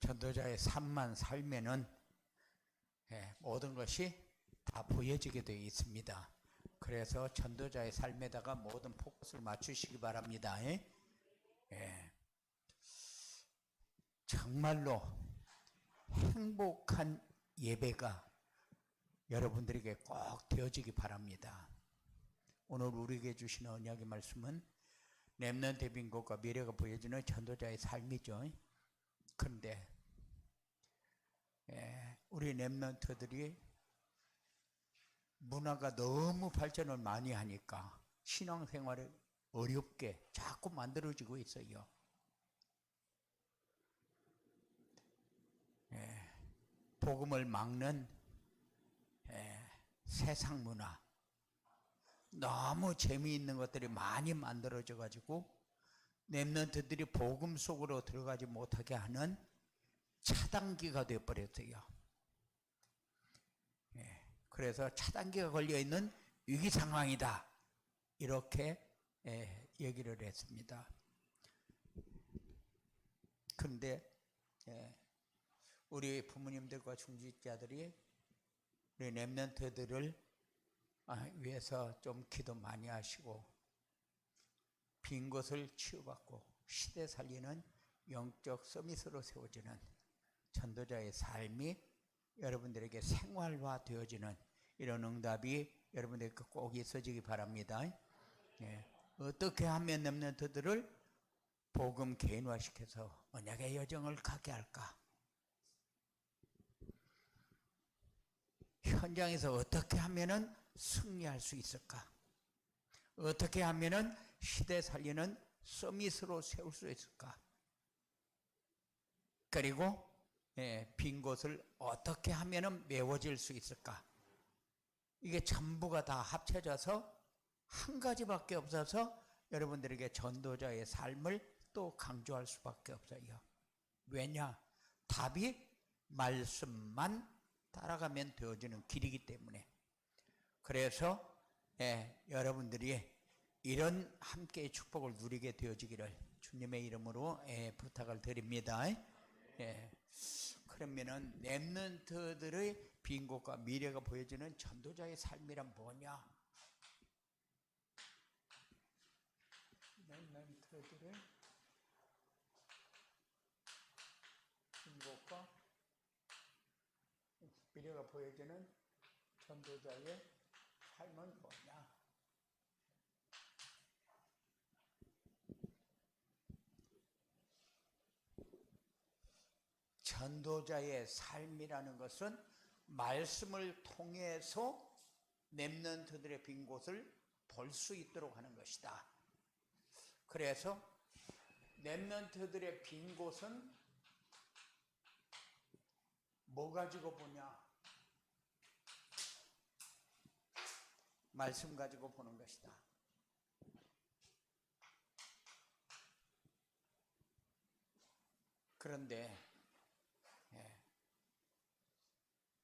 전도자의 삶만 살면은 모든 것이 다 보여지게 되어 있습니다. 그래서 전도자의 삶에다가 모든 포커스를 맞추시기 바랍니다. 정말로 행복한 예배가 여러분들에게 꼭 되어지기 바랍니다. 오늘 우리에게 주시는 언약의 말씀은 렘넌트 빈곳과 미래가 보여지는 전도자의 삶이죠. 그런데 우리 렘넌트들이 문화가 너무 발전을 많이 하니까 신앙생활을 어렵게 자꾸 만들어지고 있어요. 복음을 막는 세상 문화, 너무 재미있는 것들이 많이 만들어져 가지고 렘넌트들이 복음 속으로 들어가지 못하게 하는 차단기가 되어버렸어요. 그래서 차단기가 걸려있는 위기 상황이다, 이렇게 얘기를 했습니다. 그런데 우리 부모님들과 중직자들이 우리 렘넌트들을 위해서 좀 기도 많이 하시고 빈 곳을 치유받고 시대 살리는 영적 서밋으로 세워지는 전도자의 삶이 여러분들에게 생활화 되어지는 이런 응답이 여러분들에게 꼭 있어지기 바랍니다. 어떻게 하면 렘넌트들을 복음 개인화시켜서 언약의 여정을 가게 할까? 현장에서 어떻게 하면은 승리할 수 있을까? 어떻게 하면은 시대 살리는 서밋으로 세울 수 있을까? 그리고 빈 곳을 어떻게 하면은 메워질 수 있을까? 이게 전부가 다 합쳐져서 한 가지밖에 없어서 여러분들에게 전도자의 삶을 또 강조할 수밖에 없어요. 왜냐? 답이 말씀만 따라가면 되어지는 길이기 때문에. 그래서 여러분들이 이런 함께의 축복을 누리게 되어지기를 주님의 이름으로 부탁을 드립니다. 그러면은 렘넌트들의 빈 곳과 미래가 보여지는 전도자의 삶이란 뭐냐? 렘넌트들의 빈 곳과 미래가 보여지는 전도자의 삶은 뭐냐? 전도자의 삶이라는 것은 말씀을 통해서 렘넌트들의 빈 곳을 볼 수 있도록 하는 것이다. 그래서 렘넌트들의 빈 곳은 뭐 가지고 보냐? 말씀 가지고 보는 것이다. 그런데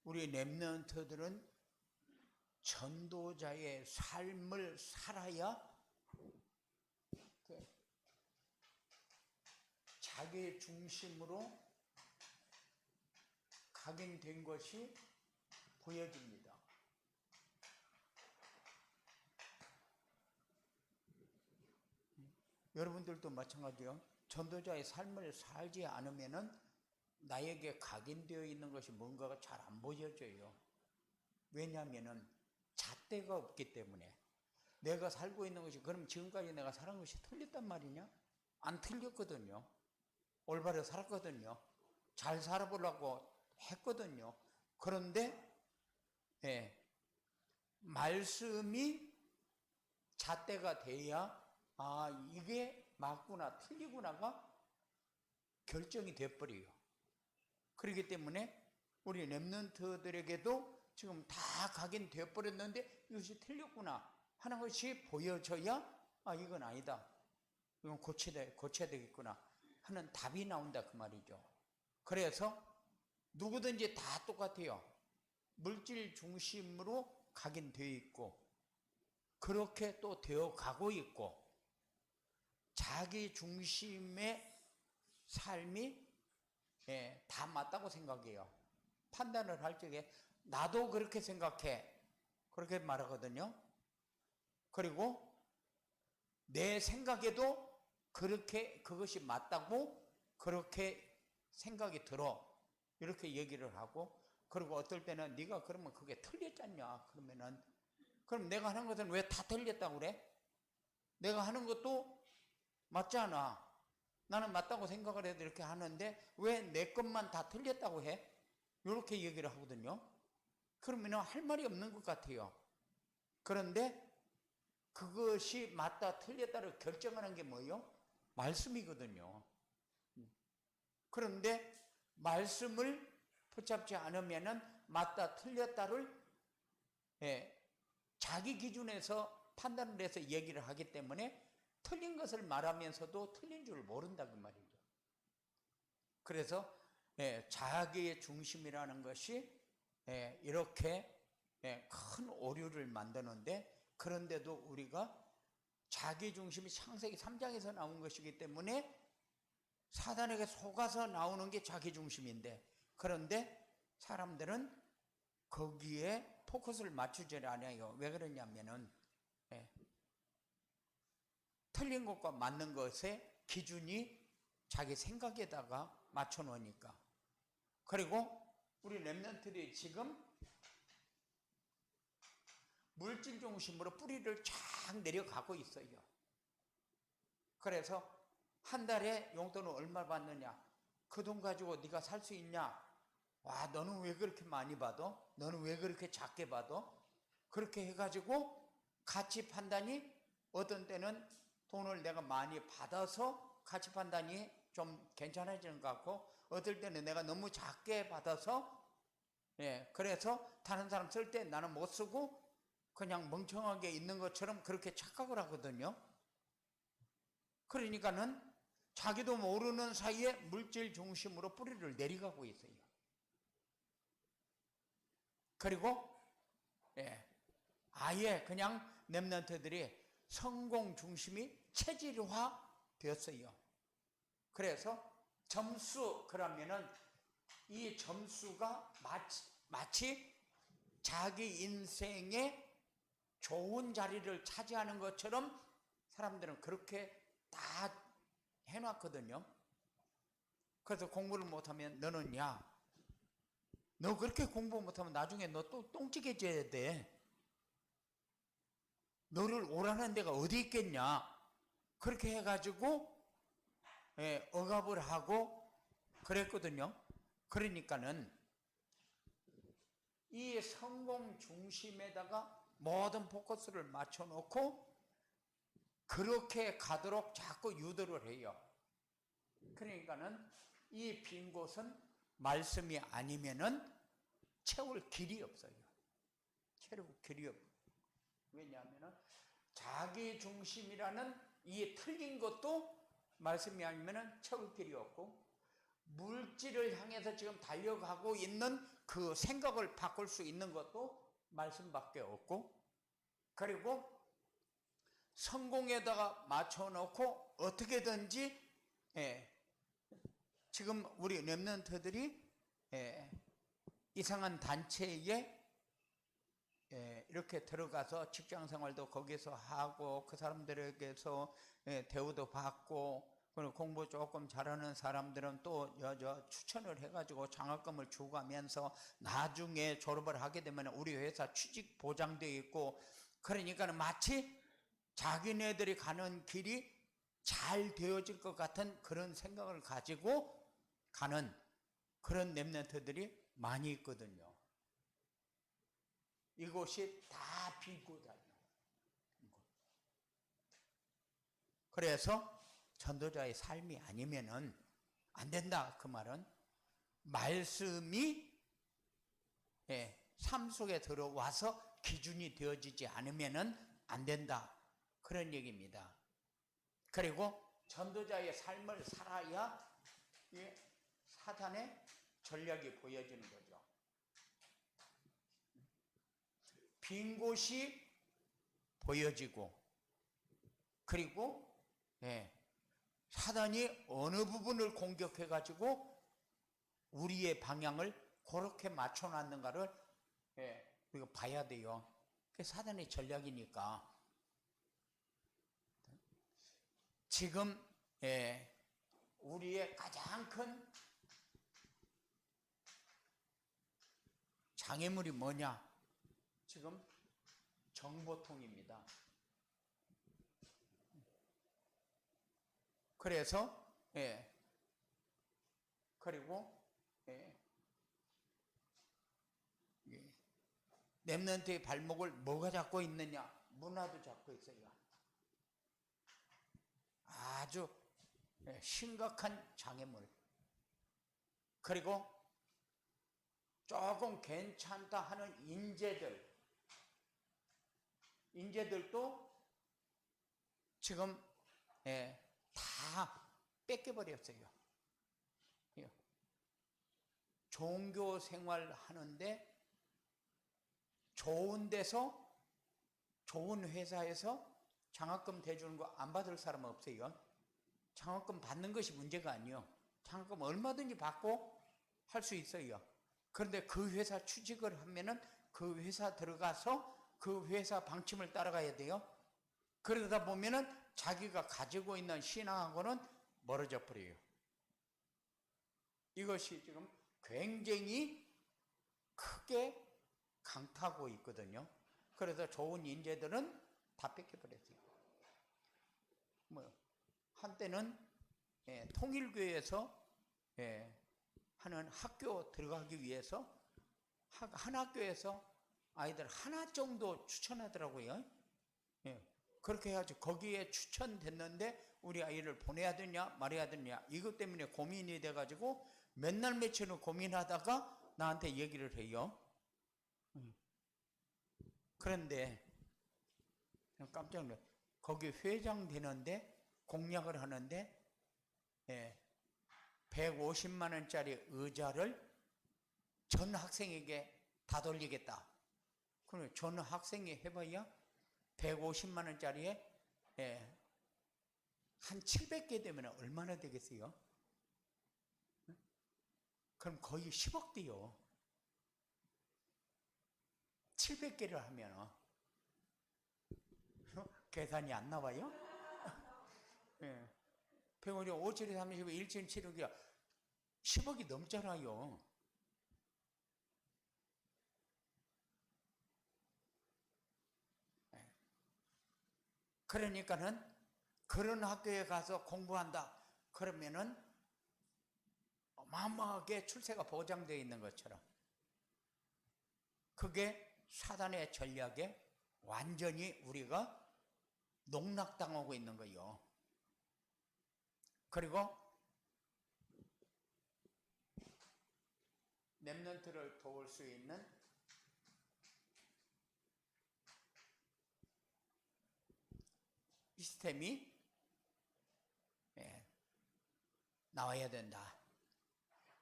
우리 렘넌트들은 전도자의 삶을 살아야 자기 중심으로 각인된 것이 보여집니다. 여러분들도 마찬가지요. 전도자의 삶을 살지 않으면은 나에게 각인되어 있는 것이 뭔가가 잘 안 보여져요. 왜냐하면은 잣대가 없기 때문에. 내가 살고 있는 것이, 그럼 지금까지 내가 살은 것이 틀렸단 말이냐? 안 틀렸거든요. 올바로 살았거든요. 잘 살아보려고 했거든요. 그런데 말씀이 잣대가 돼야 이게 맞구나 틀리구나가 결정이 돼버려요. 그렇기 때문에 우리 렘넌트들에게도 지금 다 각인되어 버렸는데 이것이 틀렸구나 하는 것이 보여져야 이건 아니다, 이건 고쳐야 되겠구나 하는 답이 나온다, 그 말이죠. 그래서 누구든지 다 똑같아요. 물질 중심으로 각인되어 있고 그렇게 또 되어 가고 있고, 자기 중심의 삶이 다 맞다고 생각해요. 판단을 할 적에 나도 그렇게 생각해. 그렇게 말하거든요. 그리고 내 생각에도 그렇게 그것이 맞다고 그렇게 생각이 들어. 이렇게 얘기를 하고, 그리고 어떨 때는 네가 그러면 그게 틀렸잖냐. 그러면은 그럼 내가 하는 것은 왜 다 틀렸다고 그래? 내가 하는 것도 맞잖아. 나는 맞다고 생각을 해도 이렇게 하는데 왜 내 것만 다 틀렸다고 해? 이렇게 얘기를 하거든요. 그러면 할 말이 없는 것 같아요. 그런데 그것이 맞다 틀렸다를 결정하는 게 뭐예요? 말씀이거든요. 그런데 말씀을 붙잡지 않으면은 맞다 틀렸다를 자기 기준에서 판단을 해서 얘기를 하기 때문에 틀린 것을 말하면서도 틀린 줄 모른다 그 말이죠. 그래서 자기의 중심이라는 것이 이렇게 큰 오류를 만드는데, 그런데도 우리가 자기 중심이 창세기 3장에서 나온 것이기 때문에 사단에게 속아서 나오는 게 자기 중심인데, 그런데 사람들은 거기에 포커스를 맞추지 않아요. 왜 그러냐면은 틀린 것과 맞는 것의 기준이 자기 생각에다가 맞춰 놓으니까. 그리고 우리 렘넌트들이 지금 물질 중심으로 뿌리를 쫙 내려가고 있어요. 그래서 한 달에 용돈을 얼마 받느냐? 그 돈 가지고 네가 살 수 있냐? 와, 너는 왜 그렇게 많이 받아? 너는 왜 그렇게 작게 받아? 그렇게 해가지고 가치 판단이 어떤 때는 돈을 내가 많이 받아서 가치 판단이 좀 괜찮아지는 것 같고, 어떨 때는 내가 너무 작게 받아서 그래서 다른 사람 쓸 때 나는 못 쓰고 그냥 멍청하게 있는 것처럼 그렇게 착각을 하거든요. 그러니까는 자기도 모르는 사이에 물질 중심으로 뿌리를 내려가고 있어요. 그리고 아예 그냥 렘넌트들이 성공 중심이 체질화 되었어요. 그래서 점수, 그러면은 이 점수가 마치 자기 인생의 좋은 자리를 차지하는 것처럼 사람들은 그렇게 다 해놨거든요. 그래서 공부를 못하면 너는 너 그렇게 공부 못하면 나중에 너 또 똥찌개져야 돼. 너를 오라는 데가 어디 있겠냐. 그렇게 해가지고 억압을 하고 그랬거든요. 그러니까는 이 성공 중심에다가 모든 포커스를 맞춰놓고 그렇게 가도록 자꾸 유도를 해요. 그러니까는 이 빈 곳은 말씀이 아니면은 채울 길이 없어요. 채울 길이 없어요. 왜냐하면은 자기 중심이라는 이 틀린 것도 말씀이 아니면은 채울 길이 없고, 물질을 향해서 지금 달려가고 있는 그 생각을 바꿀 수 있는 것도 말씀밖에 없고, 그리고 성공에다가 맞춰놓고 어떻게든지 지금 우리 렘넌트들이 이상한 단체에 이렇게 들어가서 직장 생활도 거기서 하고 그 사람들에게서 대우도 받고, 그리고 공부 조금 잘하는 사람들은 또 추천을 해가지고 장학금을 주고 하면서 나중에 졸업을 하게 되면 우리 회사 취직 보장되어 있고, 그러니까는 마치 자기네들이 가는 길이 잘 되어질 것 같은 그런 생각을 가지고 가는 그런 렘넌트들이 많이 있거든요. 이곳이 다 빈 곳 아니에요. 그래서 전도자의 삶이 아니면은 안 된다. 그 말은 말씀이 삶 속에 들어와서 기준이 되어지지 않으면은 안 된다. 그런 얘기입니다. 그리고 전도자의 삶을 살아야 사단의 전략이 보여지는 거죠. 빈 곳이 보여지고, 그리고 사단이 어느 부분을 공격해가지고 우리의 방향을 그렇게 맞춰놨는가를 우리가 봐야 돼요. 그게 사단의 전략이니까. 지금 우리의 가장 큰 장애물이 뭐냐? 지금 정보통입니다. 그래서 그리고 렘넌트의 발목을 뭐가 잡고 있느냐? 문화도 잡고 있어요. 아주 심각한 장애물. 그리고 조금 괜찮다 하는 인재들도 지금 다 뺏겨버렸어요. 종교 생활 하는데 좋은 데서, 좋은 회사에서 장학금 대주는 거 안 받을 사람 없어요. 장학금 받는 것이 문제가 아니에요. 장학금 얼마든지 받고 할 수 있어요. 그런데 그 회사 취직을 하면은 그 회사 들어가서 그 회사 방침을 따라가야 돼요. 그러다 보면은 자기가 가지고 있는 신앙하고는 멀어져 버려요. 이것이 지금 굉장히 크게 강타하고 있거든요. 그래서 좋은 인재들은 다 뺏겨버렸어요. 한때는 통일교회에서 하는 학교 들어가기 위해서 한 학교에서 아이들 하나 정도 추천하더라고요. 그렇게 해야지. 거기에 추천됐는데 우리 아이를 보내야 되냐 말아야 되냐 이것 때문에 고민이 돼가지고 맨날 며칠은 고민하다가 나한테 얘기를 해요. 그런데 깜짝 놀랐어요. 거기 회장 되는데 공약을 하는데 150만 원짜리 의자를 전 학생에게 다 돌리겠다. 그럼 전 학생이 해봐야 150만 원짜리에 한 700개 되면 얼마나 되겠어요? 그럼 거의 10억 돼요. 700개를 하면 계산이 안 나와요? 150, 5, 7, 30, 1, 7, 7억이야. 10억이 넘잖아요. 그러니까는 그런 학교에 가서 공부한다. 그러면은 어마어마하게 출세가 보장되어 있는 것처럼. 그게 사단의 전략에 완전히 우리가 농락당하고 있는 거예요. 그리고 렘넌트를 도울 수 있는 시스템이 나와야 된다.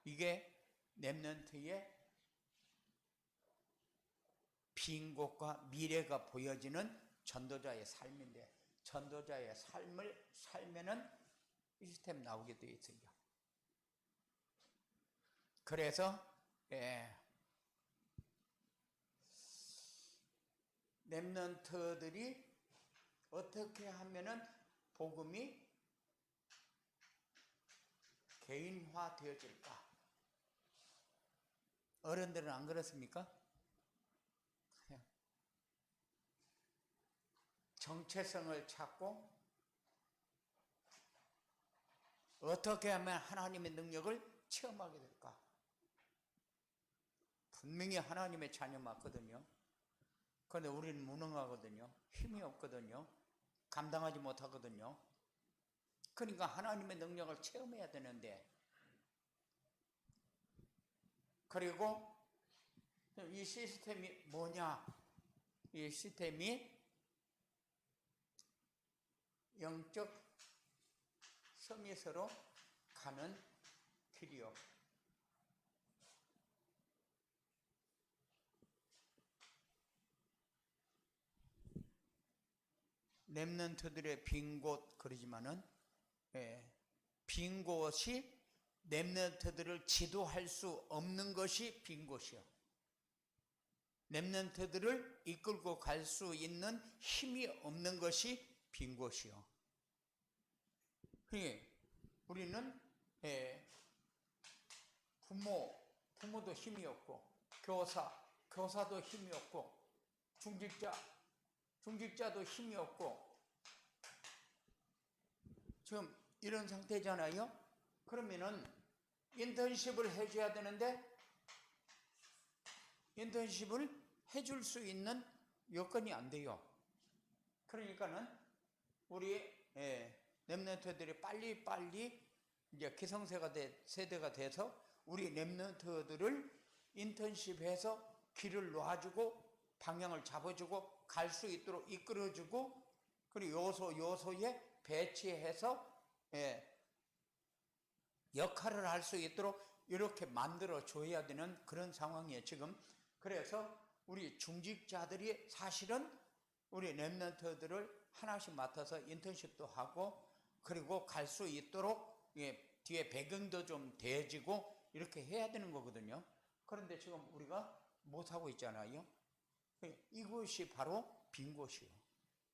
이게 렘넌트의 빈 곳과 미래가 보여지는 전도자의 삶인데, 전도자의 삶을 살면은 이 시스템 나오게 되어 있어요. 그래서 렘넌트들이 어떻게 하면은 복음이 개인화 되어질까? 어른들은 안 그렇습니까? 정체성을 찾고 어떻게 하면 하나님의 능력을 체험하게 될까? 분명히 하나님의 자녀 맞거든요. 그런데 우리는 무능하거든요. 힘이 없거든요. 감당하지 못하거든요. 그러니까 하나님의 능력을 체험해야 되는데, 그리고 이 시스템이 뭐냐? 이 시스템이 영적 서밋으로 가는 길이요. 렘넌트들의 빈 곳 그러지만은 빈 곳이 렘넌트들을 지도할 수 없는 것이 빈 곳이요. 렘넌트들을 이끌고 갈 수 있는 힘이 없는 것이 빈 곳이요. 우리는 부모도 힘이 없고, 교사도 힘이 없고, 중직자도 힘이 없고, 지금 이런 상태잖아요. 그러면은 인턴십을 해줘야 되는데 인턴십을 해줄 수 있는 여건이 안 돼요. 그러니까는 우리 렘넌트들이 빨리 이제 기성세대가 돼서 우리 렘넌트들을 인턴십해서 길을 놓아주고 방향을 잡아주고 갈 수 있도록 이끌어주고, 그리고 요소에 배치해서 역할을 할 수 있도록 이렇게 만들어 줘야 되는 그런 상황이에요, 지금. 그래서 우리 중직자들이 사실은 우리 렘넌트들을 하나씩 맡아서 인턴십도 하고, 그리고 갈 수 있도록 뒤에 배경도 좀 대지고 이렇게 해야 되는 거거든요. 그런데 지금 우리가 못하고 있잖아요. 이것이 바로 빈 곳이에요.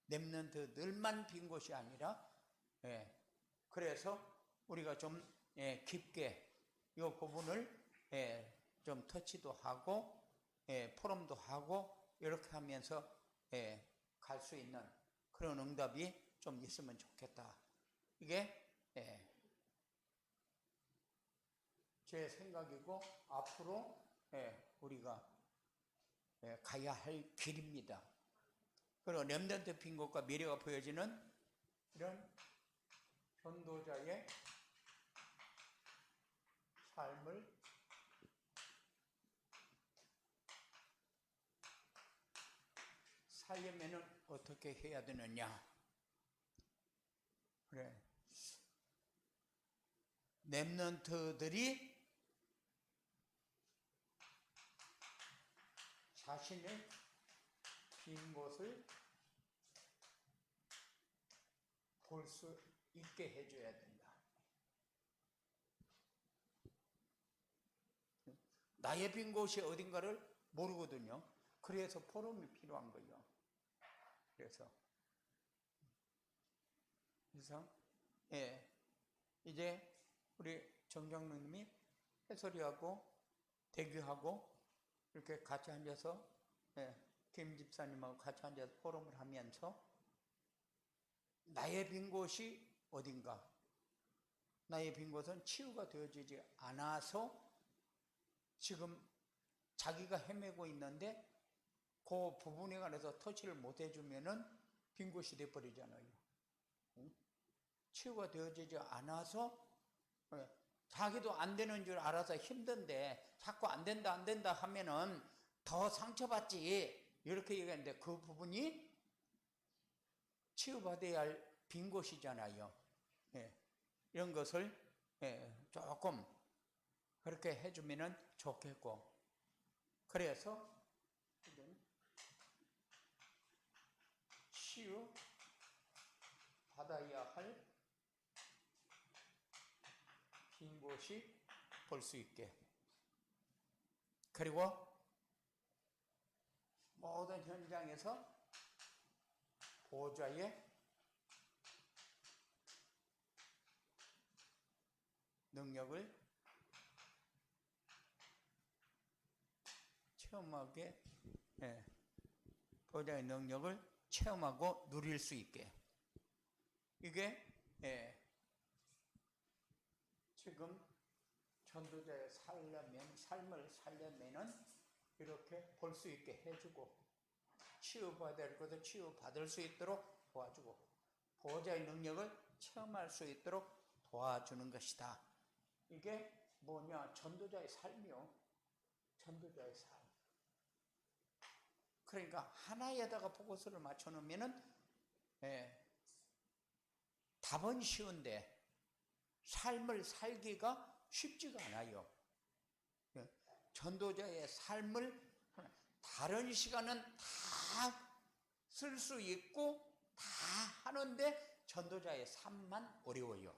렘넌트들만 빈 곳이 아니라, 그래서 우리가 좀 깊게 이 부분을 좀 터치도 하고 포럼도 하고 이렇게 하면서 갈 수 있는 그런 응답이 좀 있으면 좋겠다. 이게 제 생각이고 앞으로 우리가 가야 할 길입니다. 그리고 렘넌트 빈 곳과 미래가 보여지는 이런 전도자의 삶을 살려면은 어떻게 해야 되느냐? 그래. 렘넌트들이 자신의 빈 곳을 볼 수 있게 해줘야 된다. 나의 빈 곳이 어딘가를 모르거든요. 그래서 포럼이 필요한 거예요. 그래서 이제 우리 정장로님이 해설이하고 대규하고 이렇게 같이 앉아서 김 집사님하고 같이 앉아서 포럼을 하면서 나의 빈 곳이 어딘가, 나의 빈 곳은 치유가 되어지지 않아서 지금 자기가 헤매고 있는데 그 부분에 관해서 터치를 못 해주면은 빈 곳이 돼버리잖아요. 치유가 되어지지 않아서 자기도 안 되는 줄 알아서 힘든데 자꾸 안 된다 하면은 더 상처받지 이렇게 얘기하는데 그 부분이 치유받아야 할 빈 곳이잖아요. 이런 것을 조금 그렇게 해주면은 좋겠고, 그래서 치유 받아야 할 빈 곳이 볼 수 있게, 그리고 모든 현장에서 보좌의 능력을 체험하게, 보좌의 능력을 체험하고 누릴 수 있게. 이게 지금 전도자의 삶을 살려면은 이렇게 볼 수 있게 해주고, 치유받을 것을 치유받을 수 있도록 도와주고, 보호자의 능력을 체험할 수 있도록 도와주는 것이다. 이게 뭐냐? 전도자의 삶이요. 전도자의 삶. 그러니까 하나에다가 포커스를 맞춰놓으면은 답은 쉬운데 삶을 살기가 쉽지가 않아요. 전도자의 삶을 다른 시간은 다 쓸 수 있고 다 하는데 전도자의 삶만 어려워요.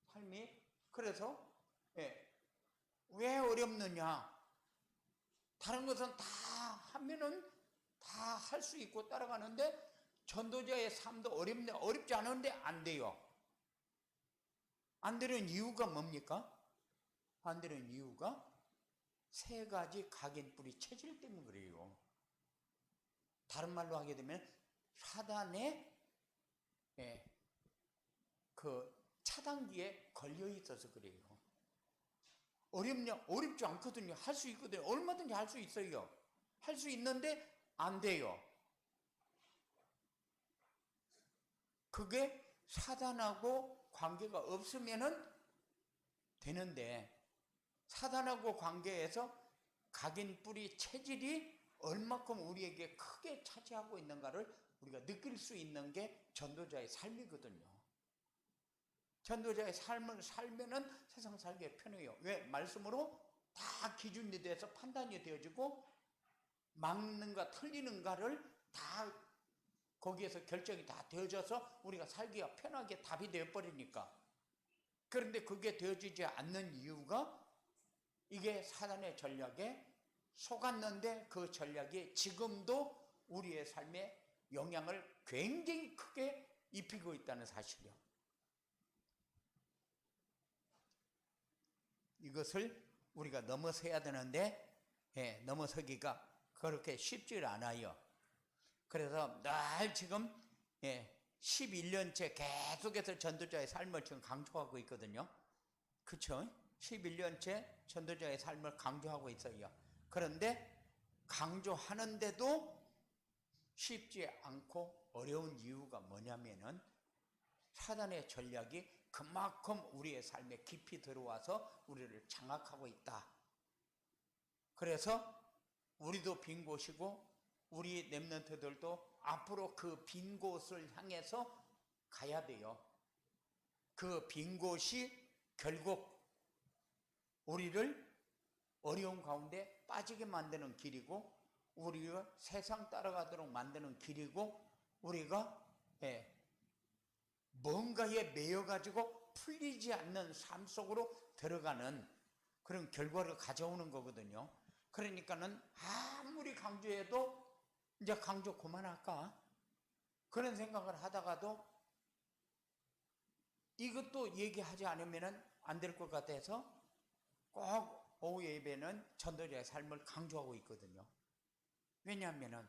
삶이 그래서 왜 어렵느냐? 다른 것은 다 하면은 다 할 수 있고 따라가는데 전도자의 삶도 어렵지 않은데 안 돼요. 안 되는 이유가 뭡니까? 안 되는 이유가 세 가지 각인뿌리 체질 때문에 그래요. 다른 말로 하게 되면 사단의 그 차단기에 걸려 있어서 그래요. 어렵지 않거든요. 할 수 있거든요. 얼마든지 할 수 있어요. 할 수 있는데 안 돼요. 그게 사단하고 관계가 없으면은 되는데, 사단하고 관계에서 각인뿌리 체질이 얼마큼 우리에게 크게 차지하고 있는가를 우리가 느낄 수 있는 게 전도자의 삶이거든요. 전도자의 삶을 살면은 세상 살기에 편해요. 왜? 말씀으로 다 기준이 돼서 판단이 되어지고 맞는가 틀리는가를 다 거기에서 결정이 다 되어져서 우리가 살기가 편하게 답이 되어버리니까. 그런데 그게 되어지지 않는 이유가 이게 사단의 전략에 속았는데 그 전략이 지금도 우리의 삶에 영향을 굉장히 크게 입히고 있다는 사실이요. 이것을 우리가 넘어서야 되는데 넘어서기가 그렇게 쉽지 않아요. 그래서 늘 지금 11년째 계속해서 전도자의 삶을 지금 강조하고 있거든요. 그렇죠? 11년째 전도자의 삶을 강조하고 있어요. 그런데 강조하는데도 쉽지 않고 어려운 이유가 뭐냐면은 사단의 전략이 그만큼 우리의 삶에 깊이 들어와서 우리를 장악하고 있다. 그래서 우리도 빈 곳이고 우리 렘넌트들도 앞으로 그 빈 곳을 향해서 가야 돼요. 그 빈 곳이 결국 우리를 어려운 가운데 빠지게 만드는 길이고 우리가 세상 따라가도록 만드는 길이고 우리가 뭔가에 매여가지고 풀리지 않는 삶 속으로 들어가는 그런 결과를 가져오는 거거든요. 그러니까는 아무리 강조해도 이제 강조 그만할까? 그런 생각을 하다가도 이것도 얘기하지 않으면 안 될 것 같아서 꼭 오후 예배는 전도자의 삶을 강조하고 있거든요. 왜냐하면은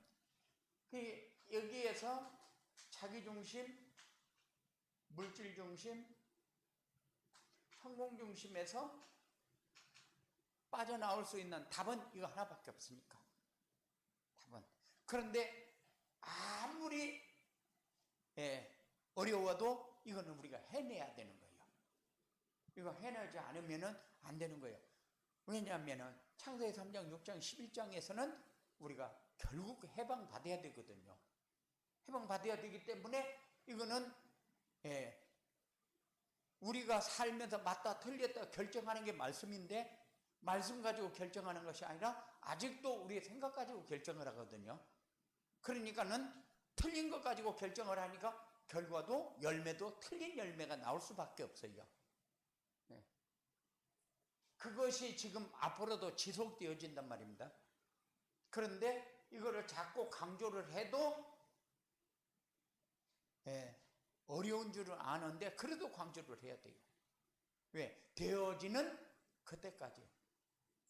여기에서 자기 중심, 물질 중심, 성공 중심에서 빠져나올 수 있는 답은 이거 하나밖에 없으니까. 답은. 그런데 아무리 어려워도 이거는 우리가 해내야 되는 거예요. 이거 해내지 않으면 안 되는 거예요. 왜냐하면 창세기 3장, 6장, 11장에서는 우리가 결국 해방받아야 되거든요. 해방받아야 되기 때문에 이거는 우리가 살면서 맞다 틀렸다 결정하는 게 말씀인데 말씀 가지고 결정하는 것이 아니라 아직도 우리의 생각 가지고 결정을 하거든요. 그러니까는 틀린 것 가지고 결정을 하니까 결과도 열매도 틀린 열매가 나올 수밖에 없어요. 그것이 지금 앞으로도 지속되어진단 말입니다. 그런데 이거를 자꾸 강조를 해도 어려운 줄은 아는데 그래도 강조를 해야 돼요. 왜? 되어지는 그때까지.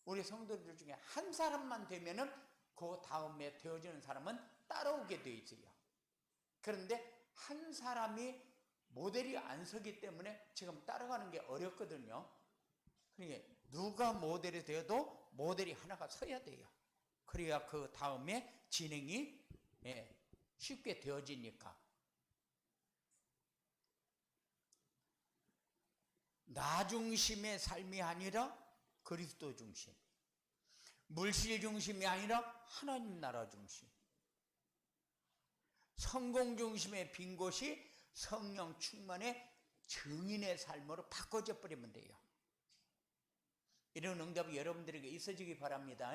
우리 성도들 중에 한 사람만 되면은 그 다음에 되어지는 사람은 따라오게 되어 있어요. 그런데 한 사람이 모델이 안 서기 때문에 지금 따라가는 게 어렵거든요. 그러니까 누가 모델이 되어도 모델이 하나가 서야 돼요. 그래야 그 다음에 진행이 쉽게 되어지니까. 나 중심의 삶이 아니라 그리스도 중심, 물질 중심이 아니라 하나님 나라 중심, 성공 중심의 빈 곳이 성령 충만의 증인의 삶으로 바꿔져 버리면 돼요. 이런 응답이 여러분들에게 있어지기 바랍니다.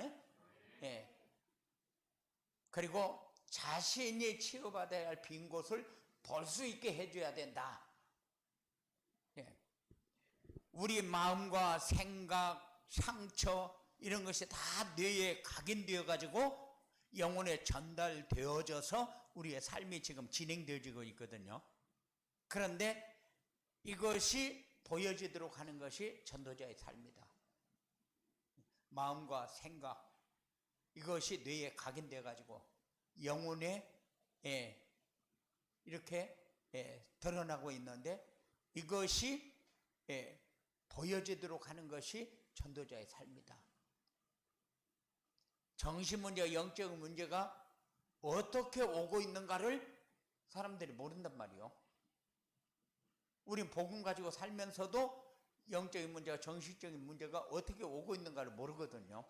그리고 자신이 치유받아야 할 빈 곳을 볼 수 있게 해줘야 된다. 우리 마음과 생각, 상처 이런 것이 다 뇌에 각인되어 가지고 영혼에 전달되어져서 우리의 삶이 지금 진행되어지고 있거든요. 그런데 이것이 보여지도록 하는 것이 전도자의 삶이다. 마음과 생각 이것이 뇌에 각인되어 가지고 영혼에 이렇게 드러나고 있는데 이것이 보여지도록 하는 것이 전도자의 삶이다. 정신 문제와 영적인 문제가 어떻게 오고 있는가를 사람들이 모른단 말이에요. 우린 복음 가지고 살면서도 영적인 문제와 정신적인 문제가 어떻게 오고 있는가를 모르거든요.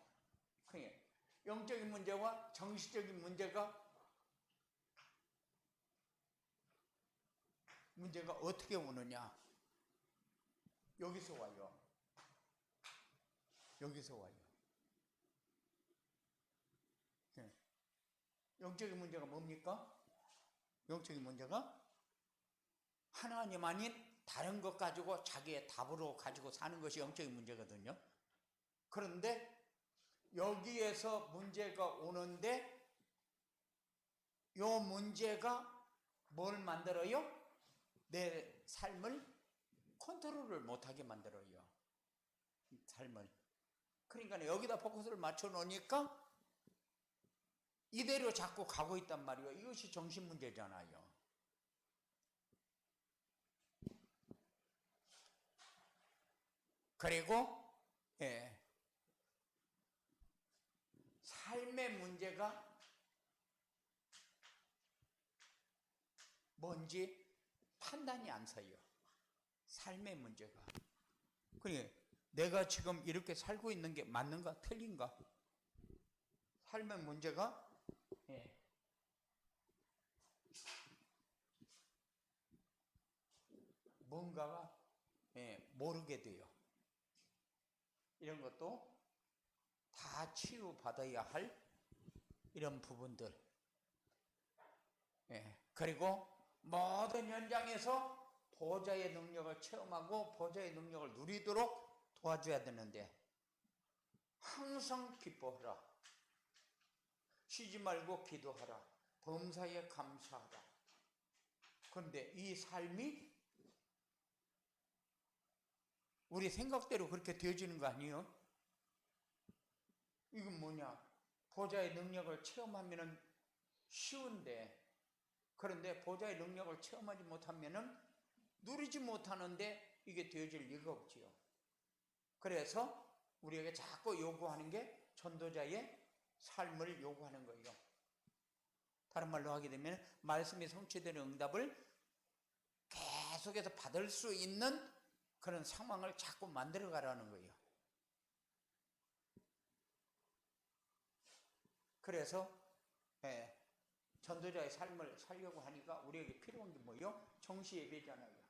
영적인 문제와 정신적인 문제가 어떻게 오느냐? 여기서 와요. 여기서 와요. 영적인 문제가 뭡니까? 영적인 문제가 하나님 아닌 다른 것 가지고 자기의 답으로 가지고 사는 것이 영적인 문제거든요. 그런데 여기에서 문제가 오는데 이 문제가 뭘 만들어요? 내 삶을 컨트롤을 못하게 만들어요. 삶을. 그러니까 여기다 포커스를 맞춰 놓으니까 이대로 자꾸 가고 있단 말이에요. 이것이 정신 문제잖아요. 그리고 삶의 문제가 뭔지 판단이 안 서요. 삶의 문제가. 그러니까 내가 지금 이렇게 살고 있는 게 맞는가 틀린가? 삶의 문제가 뭔가가 모르게 돼요. 이런 것도 다 치유받아야 할 이런 부분들. 그리고 모든 현장에서 보좌의 능력을 체험하고 보좌의 능력을 누리도록 도와줘야 되는데 항상 기뻐하라. 쉬지 말고 기도하라. 범사에 감사하라. 그런데 이 삶이 우리 생각대로 그렇게 되어지는 거 아니에요? 이건 뭐냐? 보좌의 능력을 체험하면 쉬운데 그런데 보좌의 능력을 체험하지 못하면 누리지 못하는데 이게 되어질 리가 없지요. 그래서 우리에게 자꾸 요구하는 게 전도자의 삶을 요구하는 거예요. 다른 말로 하게 되면 말씀이 성취되는 응답을 계속해서 받을 수 있는 그런 상황을 자꾸 만들어 가라는 거예요. 그래서 전도자의 삶을 살려고 하니까 우리에게 필요한 게 뭐예요? 정시 예배잖아요.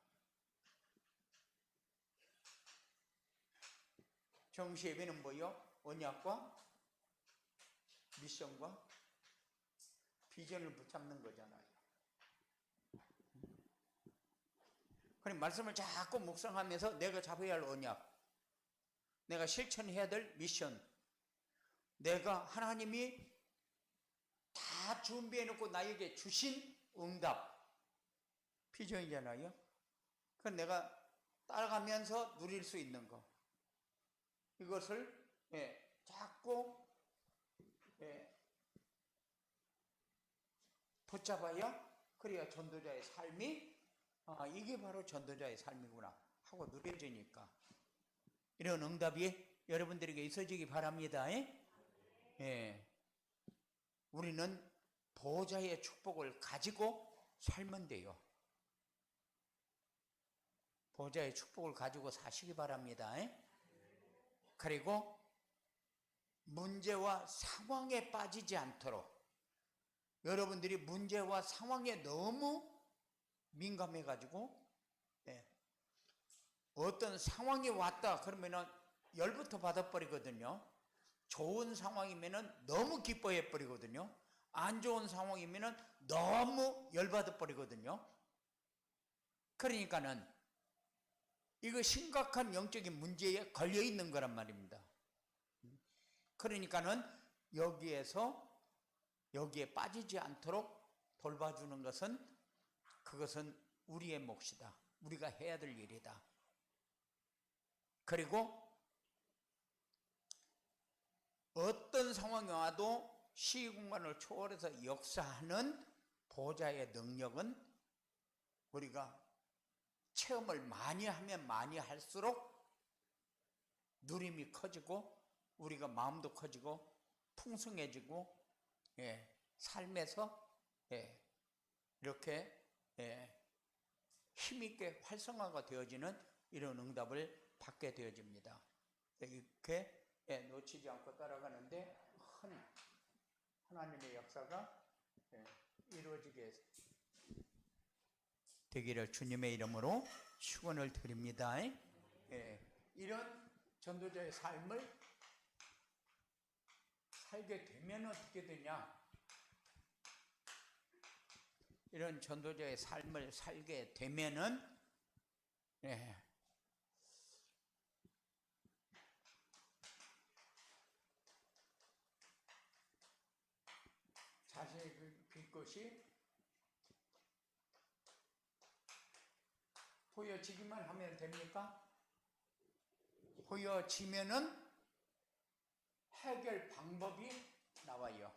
정시 예배는 뭐예요? 언약과 미션과 비전을 붙잡는 거잖아요. 그럼 말씀을 자꾸 묵상하면서 내가 잡아야 할 언약, 내가 실천해야 될 미션, 내가 하나님이 다 준비해놓고 나에게 주신 응답, 비전이잖아요. 그건 내가 따라가면서 누릴 수 있는 거. 이것을 자꾸 붙잡아야 그래야 전도자의 삶이 이게 바로 전도자의 삶이구나 하고 누려지니까 이런 응답이 여러분들에게 있어지기 바랍니다. 우리는 보좌의 축복을 가지고 살면 돼요. 보좌의 축복을 가지고 사시기 바랍니다. 그리고 문제와 상황에 빠지지 않도록 여러분들이 문제와 상황에 너무 민감해가지고 어떤 상황이 왔다 그러면은 열부터 받아버리거든요. 좋은 상황이면은 너무 기뻐해 버리거든요. 안 좋은 상황이면은 너무 열받아 버리거든요. 그러니까는 이거 심각한 영적인 문제에 걸려 있는 거란 말입니다. 그러니까는 여기에 빠지지 않도록 돌봐주는 것은 그것은 우리의 몫이다. 우리가 해야 될 일이다. 그리고 어떤 상황이 와도 시공간을 초월해서 역사하는 보좌의 능력은 우리가 체험을 많이 하면 많이 할수록 누림이 커지고 우리가 마음도 커지고 풍성해지고 삶에서 이렇게 힘있게 활성화가 되어지는 이런 응답을 받게 되어집니다. 이렇게 놓치지 않고 따라가는데 하나님의 역사가 이루어지게 되기를 주님의 이름으로 축원을 드립니다. 이런 전도자의 삶을 살게 되면 어떻게 되냐? 이런 전도자의 삶을 살게 되면은 자신이 빌 것이 보여지기만 하면 됩니까? 보여지면은 해결 방법이 나와요.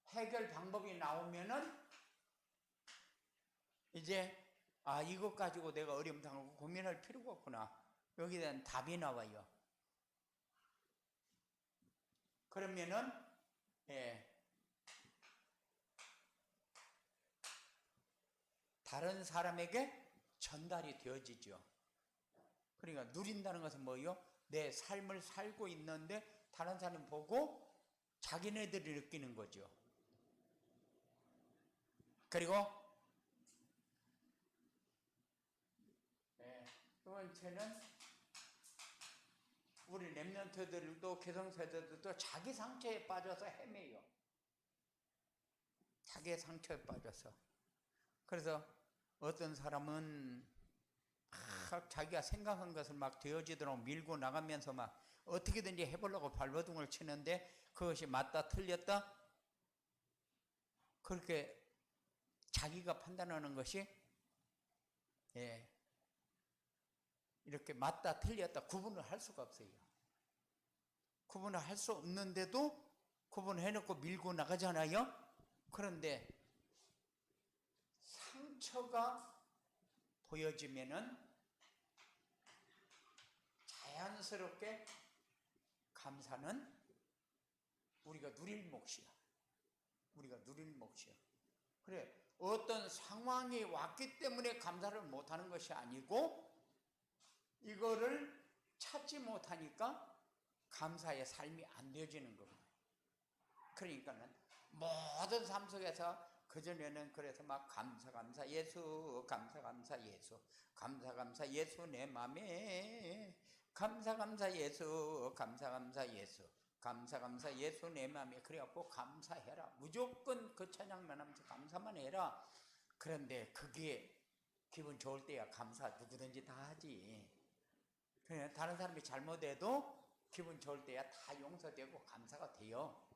해결 방법이 나오면은 이제 이것 가지고 내가 어려움 당하고 고민할 필요가 없구나. 여기에 대한 답이 나와요. 그러면은 다른 사람에게 전달이 되어지죠. 그러니까 누린다는 것은 뭐예요? 내 삶을 살고 있는데 다른 사람 보고 자기네들이 느끼는 거죠. 그리고 두 번째는 우리 렘넌트들도 개성세대들도 자기 상처에 빠져서 헤매요. 자기 상처에 빠져서. 그래서 어떤 사람은 막 자기가 생각한 것을 막 되어지도록 밀고 나가면서 막 어떻게든지 해보려고 발버둥을 치는데 그것이 맞다 틀렸다 그렇게 자기가 판단하는 것이 이렇게 맞다 틀렸다 구분을 할 수가 없어요. 구분을 할 수 없는데도 구분해놓고 밀고 나가잖아요. 그런데 상처가 보여지면은 자연스럽게 감사는 우리가 누릴 몫이야. 우리가 누릴 몫이야. 그래, 어떤 상황이 왔기 때문에 감사를 못하는 것이 아니고 이거를 찾지 못하니까 감사의 삶이 안 되어지는 겁니다. 그러니까는 모든 삶 속에서 그전에는 그래서 막 감사 예수 감사 예수 감사 예수 내 맘에 감사 예수 감사 예수 감사 예수 내 맘에 그래갖고 감사해라. 무조건 그 찬양만 하면서 감사만 해라. 그런데 그게 기분 좋을 때야 감사 누구든지 다 하지. 그냥 다른 사람이 잘못해도 기분 좋을 때야 다 용서되고 감사가 돼요.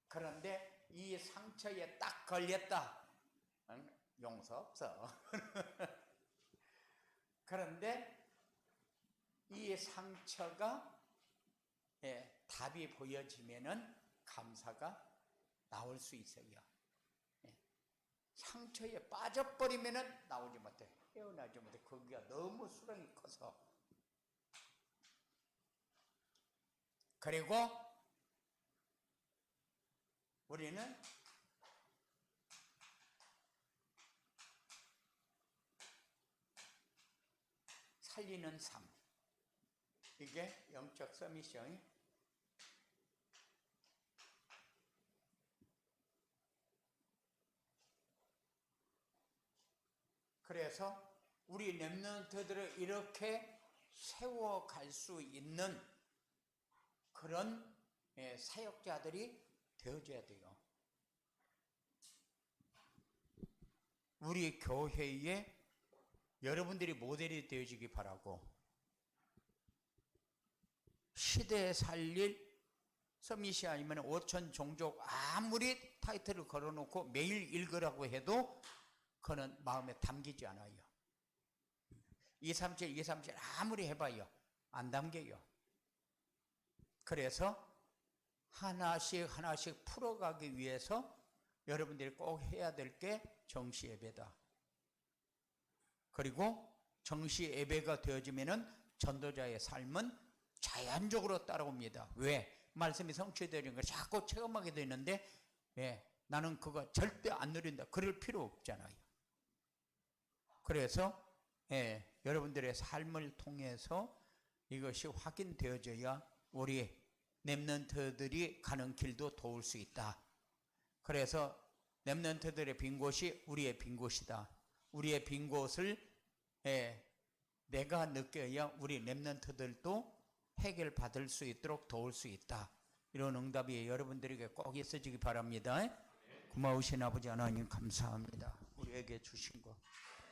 그런데 이 상처에 딱 걸렸다. 용서 없어. 그런데 이 상처가 답이 보여지면은 감사가 나올 수 있어요. 상처에 빠져버리면은 나오지 못해. 헤어나지 못해. 거기가 너무 수렁이 커서. 그리고 우리는 살리는 삶. 이게 영적 서미션이 그래서 우리 렘넌트들을 이렇게 세워갈 수 있는 그런 사역자들이 되어져야 돼요. 우리 교회에 여러분들이 모델이 되어지기 바라고, 시대에 살릴 서밋이 아니면 5천 종족 아무리 타이틀을 걸어놓고 매일 읽으라고 해도 그거는 마음에 담기지 않아요. 237, 237 아무리 해봐요. 안 담겨요. 그래서 하나씩 하나씩 풀어가기 위해서 여러분들이 꼭 해야 될 게 정시 예배다. 그리고 정시 예배가 되어지면은 전도자의 삶은 자연적으로 따라옵니다. 왜? 말씀이 성취되는 걸 자꾸 체험하게 되는데, 예, 나는 그거 절대 안 누린다. 그럴 필요 없잖아요. 그래서 여러분들의 삶을 통해서 이것이 확인되어져야 우리 렘넌트들이 가는 길도 도울 수 있다. 그래서 렘넌트들의 빈 곳이 우리의 빈 곳이다. 우리의 빈 곳을 내가 느껴야 우리 렘넌트들도 해결받을 수 있도록 도울 수 있다. 이런 응답이 여러분들에게 꼭 있어지기 바랍니다. 고마우신 아버지 하나님 감사합니다. 우리에게 주신 것